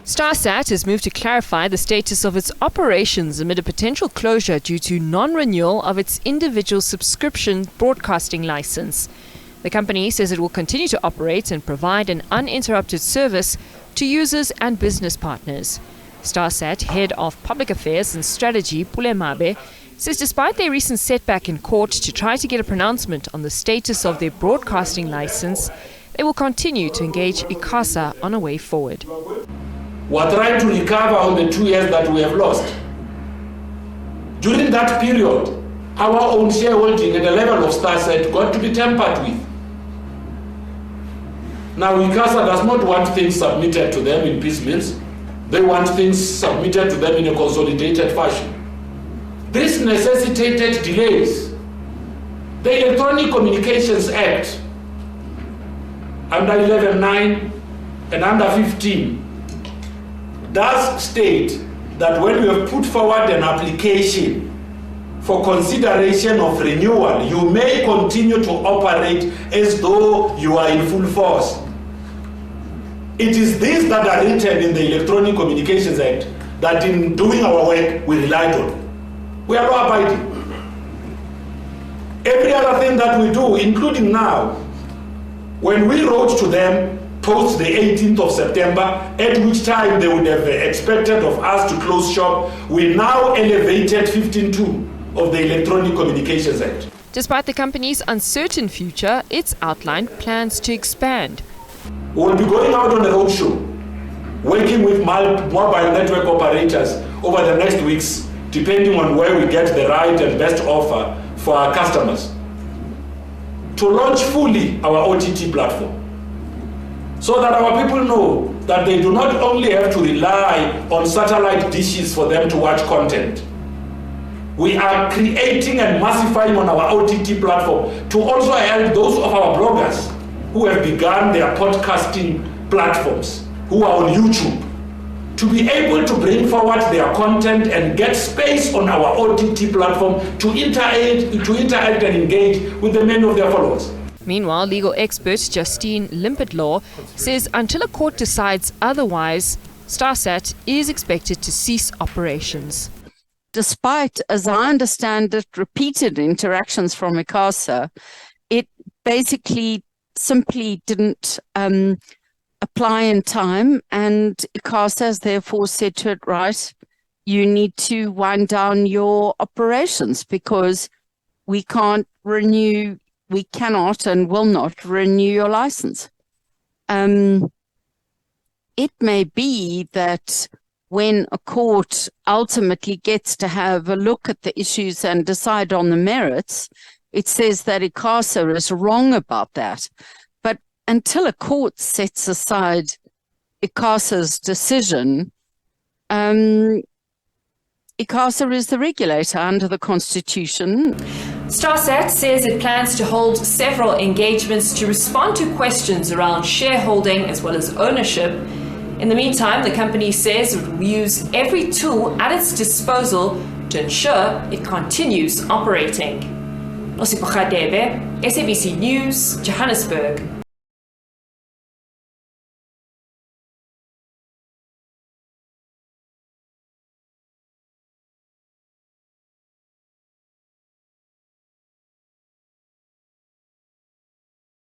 StarSat has moved to clarify the status of its operations amid a potential closure due to non-renewal of its individual subscription broadcasting license. The company says it will continue to operate and provide an uninterrupted service to users and business partners. StarSat Head of Public Affairs and Strategy, Pule Mabe, says despite their recent setback in court to try to get a pronouncement on the status of their broadcasting license, they will continue to engage ICASA on a way forward. We're trying to recover on the 2 years that we have lost. During that period, our own shareholding at the level of StarSat got to be tampered with. Now, ICASA does not want things submitted to them in piecemeals. They want things submitted to them in a consolidated fashion. This necessitated delays. The Electronic Communications Act, under 11.9 and under 15, does state that when you have put forward an application for consideration of renewal, you may continue to operate as though you are in full force. It is these that are written in the Electronic Communications Act that in doing our work we relied on. We are law-abiding. Every other thing that we do, including now, when we wrote to them post the 18th of September, at which time they would have expected of us to close shop, we now elevated 15.2 of the Electronic Communications Act. Despite the company's uncertain future, it's outlined plans to expand. We will be going out on a roadshow, working with mobile network operators over the next weeks, depending on where we get the right and best offer for our customers, to launch fully our OTT platform, so that our people know that they do not only have to rely on satellite dishes for them to watch content. We are creating and massifying on our OTT platform to also help those of our bloggers who have begun their podcasting platforms, who are on YouTube, to be able to bring forward their content and get space on our OTT platform to interact and engage with the many of their followers. Meanwhile, legal expert Justine Limpitlaw says until a court decides otherwise, StarSat is expected to cease operations. Despite, as I understand it, repeated interactions from ICASA, it basically simply didn't apply in time, and ICASA has therefore said to it, right, you need to wind down your operations because we cannot and will not renew your license. It may be that when a court ultimately gets to have a look at the issues and decide on the merits, it says that ICASA is wrong about that. But until a court sets aside ICASA's decision, ICASA is the regulator under the Constitution. StarSat says it plans to hold several engagements to respond to questions around shareholding as well as ownership. In the meantime, the company says it will use every tool at its disposal to ensure it continues operating. Nosipho Khadebe, SABC News, Johannesburg.